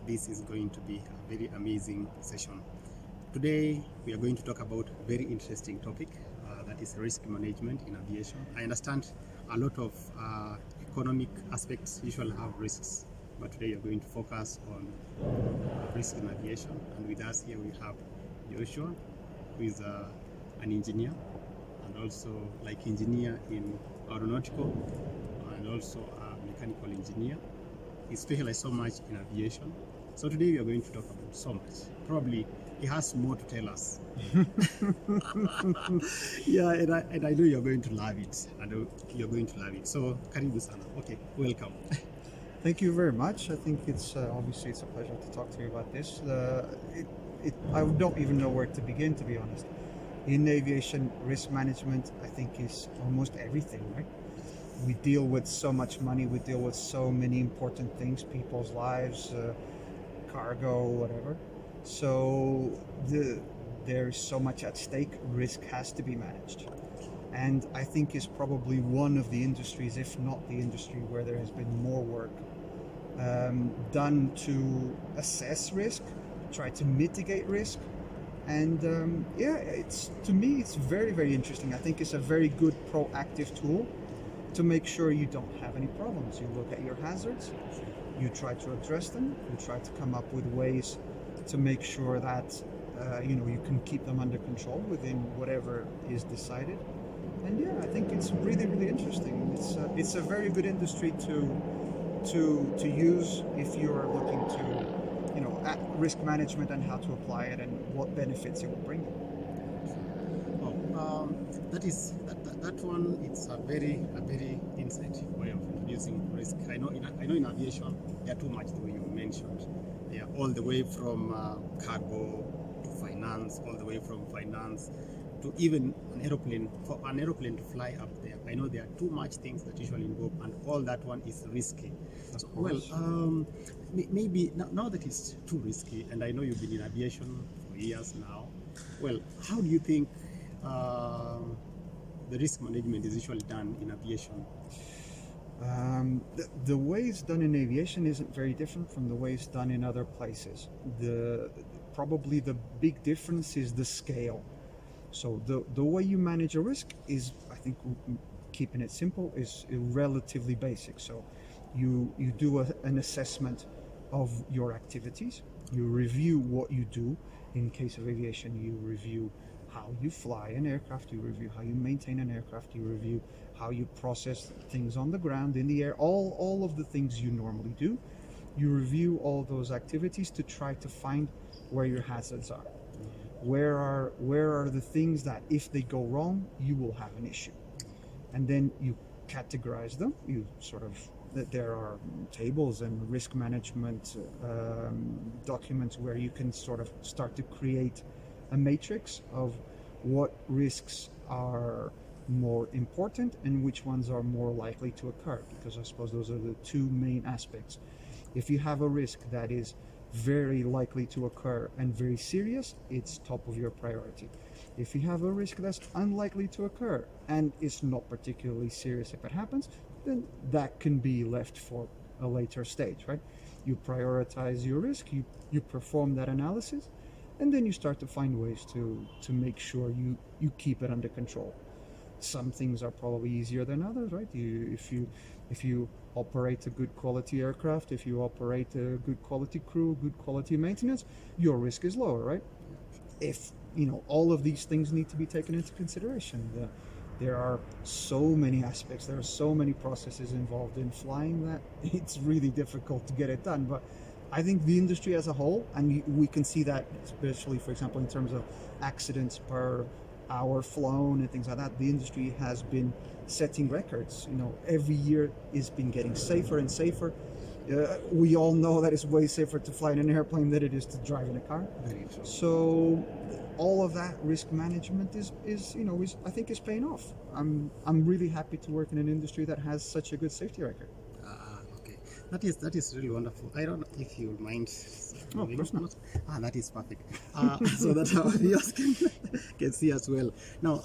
this is going to be a very amazing session. Today we are going to talk about a very interesting topic, that is risk management in aviation. I understand a lot of economic aspects usually have risks, but today we are going to focus on risk in aviation. And with us here we have Joshua, who is an engineer, and also like engineer in aeronautical, and also a mechanical engineer. He specialized so much in aviation. So today we are going to talk about so much. Probably he has more to tell us. Yeah, and I know you're going to love it. You're going to love it. So karibu sana. Okay, welcome. Thank you very much. I think it's obviously it's a pleasure to talk to you about this. I don't even know where to begin, to be honest. In aviation, risk management, I think, is almost everything, right? We deal with so much money, we deal with so many important things, people's lives, cargo, whatever. So there's so much at stake. Risk has to be managed. And I think is probably one of the industries, if not the industry, where there has been more work done to assess risk, try to mitigate risk. And to me, it's very, very interesting. I think it's a very good proactive tool to make sure you don't have any problems. You look at your hazards, you try to address them, you try to come up with ways to make sure that you can keep them under control within whatever is decided. And yeah, I think it's really, really interesting. It's a very good industry to use if you're looking to at risk management and how to apply it and what benefits it will bring you. That one. It's a very insightful way of introducing risk. I know in aviation there are too much, the way you mentioned. Yeah, all the way from cargo to finance, all the way from finance to even an aeroplane. For an aeroplane to fly up there, I know there are too much things that usually involve, and all that one is risky. So, well, maybe now that it's too risky, and I know you've been in aviation for years now. Well, how do you think the risk management is usually done in aviation? The way it's done in aviation isn't very different from the way it's done in other places. Probably the big difference is the scale. So the way you manage a risk is, I think, keeping it simple, is relatively basic. So you do an assessment of your activities. You review what you do. In case of aviation, you review how you fly an aircraft, you review how you maintain an aircraft, you review how you process things on the ground, in the air, all of the things you normally do. You review all those activities to try to find where your hazards are. Where are the things that if they go wrong, you will have an issue. And then you categorize them. There are tables and risk management documents where you can sort of start to create a matrix of what risks are more important and which ones are more likely to occur, because I suppose those are the two main aspects. If you have a risk that is very likely to occur and very serious, it's top of your priority. If you have a risk that's unlikely to occur and it's not particularly serious if it happens, then that can be left for a later stage, right? You prioritize your risk, you perform that analysis, and then you start to find ways to make sure you keep it under control. Some things are probably easier than others, right? If you operate a good quality aircraft, if you operate a good quality crew, good quality maintenance, your risk is lower, right? If all of these things need to be taken into consideration. There are so many aspects, there are so many processes involved in flying that it's really difficult to get it done. But I think the industry as a whole, and we can see that especially, for example, in terms of accidents per hour flown and things like that, the industry has been setting records. Every year it's been getting safer and safer. We all know that it's way safer to fly in an airplane than it is to drive in a car. So all of that risk management is I think is paying off. I'm really happy to work in an industry that has such a good safety record. Okay, that is really wonderful. I don't know if you mind. Oh, of course not. That is perfect. So that our viewers can see as well. Now,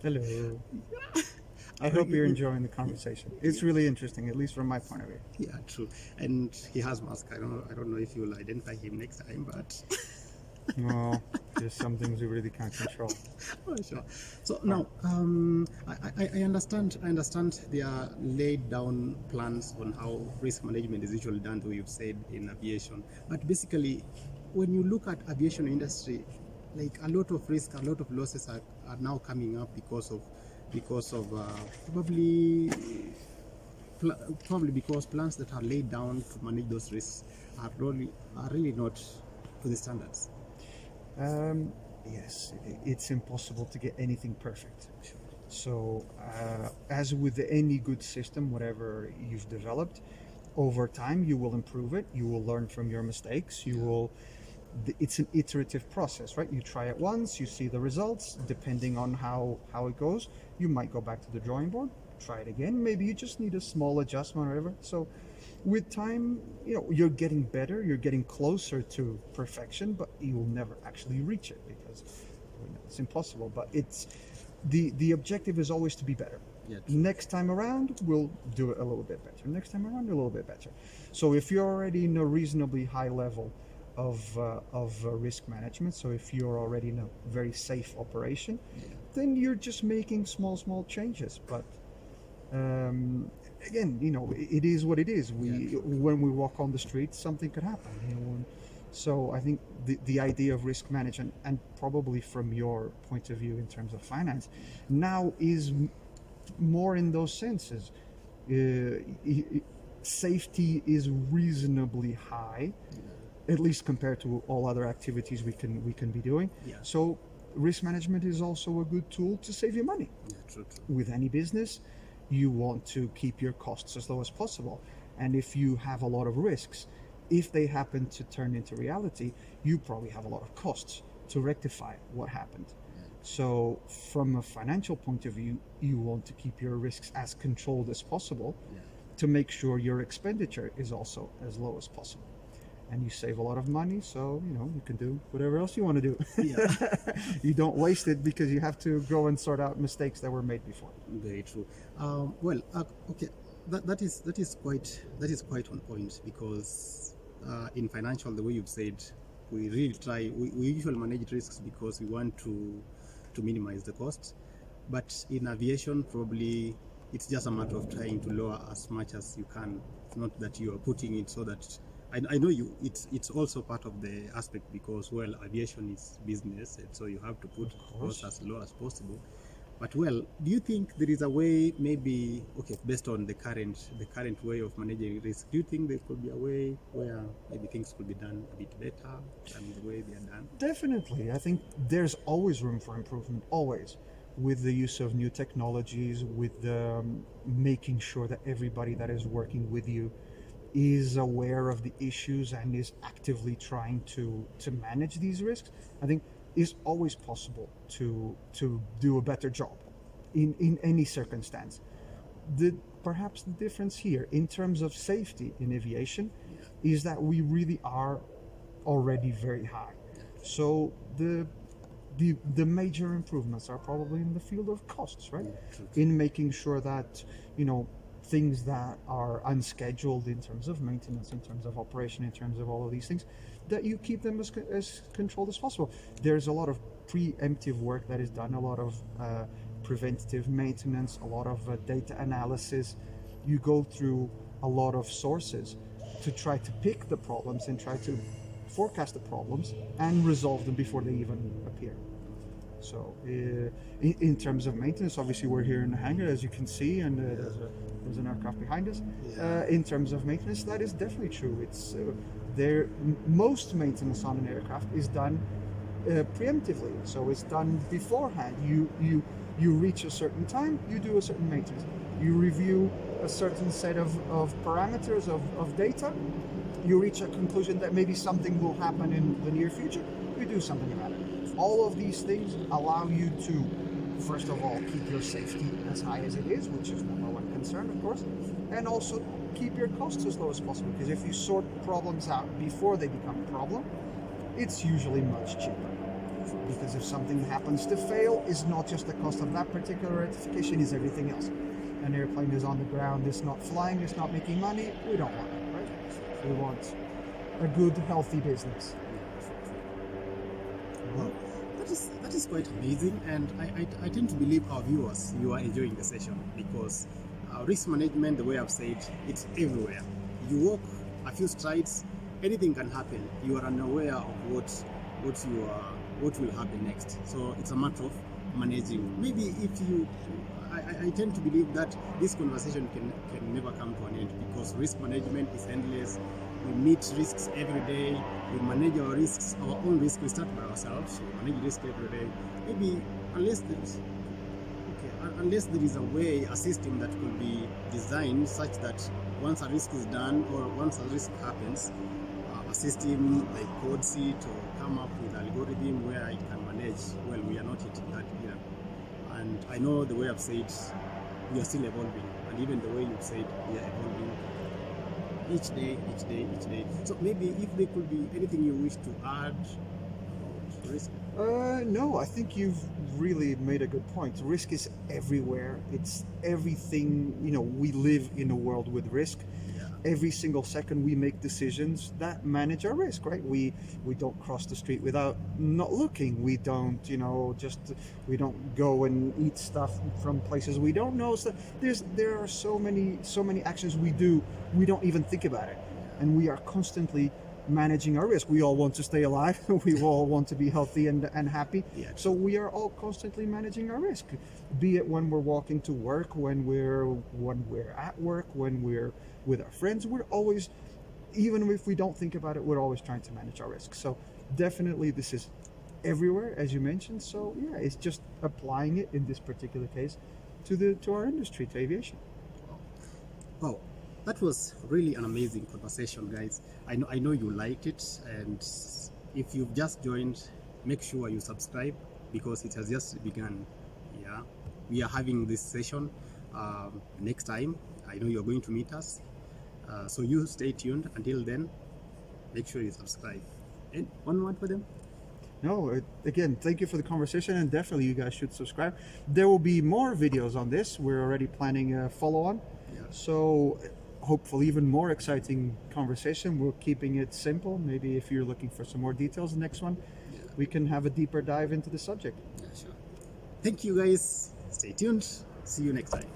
hello. I hope you're enjoying the conversation. It's really interesting, at least from my point of view. Yeah, true. And he has mask. I don't know if you'll identify him next time, but Well, there's some things we really can't control. oh, sure. So now, I understand. I understand there are laid down plans on how risk management is usually done, though you've said in aviation. But basically, when you look at aviation industry, like a lot of risk, a lot of losses are now coming up because of probably because plans that are laid down to manage those risks are really not to the standards. Yes, it's impossible to get anything perfect. So, as with any good system, whatever you've developed, over time you will improve it. You will learn from your mistakes. It's an iterative process, right? You try it once, you see the results. Depending on how it goes, you might go back to the drawing board, try it again. Maybe you just need a small adjustment or whatever. So with time, you're getting better, you're getting closer to perfection, but you'll never actually reach it because it's impossible. But it's the objective is always to be better. Yeah, next time around, we'll do it a little bit better. Next time around, a little bit better. So if you're already in a reasonably high level of risk management, so if you're already in a very safe operation, then you're just making small changes. But again, it is what it is. When we walk on the street, something could happen. So I think the idea of risk management, and probably from your point of view in terms of finance, now is more in those senses. Safety is reasonably high, at least compared to all other activities we can be doing. Yeah. So risk management is also a good tool to save you money. Yeah, true. With any business, you want to keep your costs as low as possible. And if you have a lot of risks, if they happen to turn into reality, you probably have a lot of costs to rectify what happened. So from a financial point of view, you want to keep your risks as controlled as possible to make sure your expenditure is also as low as possible. And you save a lot of money, so you can do whatever else you want to do. You don't waste it because you have to go and sort out mistakes that were made before. Very true. Okay, that is quite on point, because in financial, the way you've said, we really try. We usually manage risks because we want to minimize the cost. But in aviation, probably it's just a matter of trying to lower as much as you can. It's not that you are putting it so that. I know it's also part of the aspect, because aviation is business, and so you have to put costs as low as possible. But do you think there is a way, maybe based on the current way of managing risk, do you think there could be a way where maybe things could be done a bit better than the way they are done? Definitely. I think there's always room for improvement, always, with the use of new technologies, with making sure that everybody that is working with you is aware of the issues and is actively trying to manage these risks. I think it's always possible to do a better job in any circumstance. Perhaps the difference here in terms of safety in aviation is that we really are already very high. So the major improvements are probably in the field of costs, right? In making sure that things that are unscheduled in terms of maintenance, in terms of operation, in terms of all of these things, that you keep them as controlled as possible. There's a lot of preemptive work that is done, a lot of preventative maintenance, a lot of data analysis. You go through a lot of sources to try to pick the problems and try to forecast the problems and resolve them before they even appear. So in terms of maintenance, obviously we're here in the hangar, as you can see, and there's an aircraft behind us. In terms of maintenance, that is definitely true. It's most maintenance on an aircraft is done preemptively, so it's done beforehand. You reach a certain time, you do a certain maintenance. You review a certain set of parameters of data. You reach a conclusion that maybe something will happen in the near future. You do something about it. All of these things allow you to, first of all, keep your safety as high as it is, which is number one concern, of course, and also keep your costs as low as possible, because if you sort problems out before they become a problem, it's usually much cheaper. Because if something happens to fail, it's not just the cost of that particular rectification, it's everything else. an airplane is on the ground, it's not flying, it's not making money. We don't want it, right? We want a good, healthy business. Wow, that is quite amazing, and I tend to believe our viewers, you are enjoying the session, because risk management, the way I've said, it's everywhere. You walk a few strides, anything can happen. You are unaware of what will happen next. So it's a matter of managing. Maybe if you, I tend to believe that this conversation can never come to an end, because risk management is endless. We meet risks every day. We manage our risks, our own risk. We start by ourselves. We manage risk every day. Maybe unless there is a way, a system that could be designed such that once a risk is done or once a risk happens, a system like CodeSeed or come up with an algorithm where it can manage. Well, we are not yet in that era. And I know the way I've said, we are still evolving. And even the way you've said, we are evolving each day. So maybe if there could be anything you wish to add about risk? No, I think you've really made a good point. Risk is everywhere. It's everything. We live in a world with risk. Every single second we make decisions that manage our risk, right? We don't cross the street without not looking. We don't, we don't go and eat stuff from places we don't know. So there are so many actions we do, we don't even think about it. And we are constantly managing our risk. We all want to stay alive. We all want to be healthy and happy. Yeah. So we are all constantly managing our risk, be it when we're walking to work, when we're at work, when we're with our friends. We're always, even if we don't think about it, we're always trying to manage our risk. So definitely this is everywhere, as you mentioned. So yeah, it's just applying it in this particular case to our industry, to aviation. Wow, that was really an amazing conversation, guys. I know you liked it, and if you've just joined, make sure you subscribe, because it has just begun. Yeah, we are having this session next time. I know you're going to meet us, so you stay tuned. Until then, make sure you subscribe. And one word for them. No, again, thank you for the conversation, and definitely you guys should subscribe. There will be more videos on this. We're already planning a follow-on. Yeah. So hopefully even more exciting conversation. We're keeping it simple. Maybe if you're looking for some more details, the next one, we can have a deeper dive into the subject. Yeah, sure. Thank you, guys. Stay tuned. See you next time.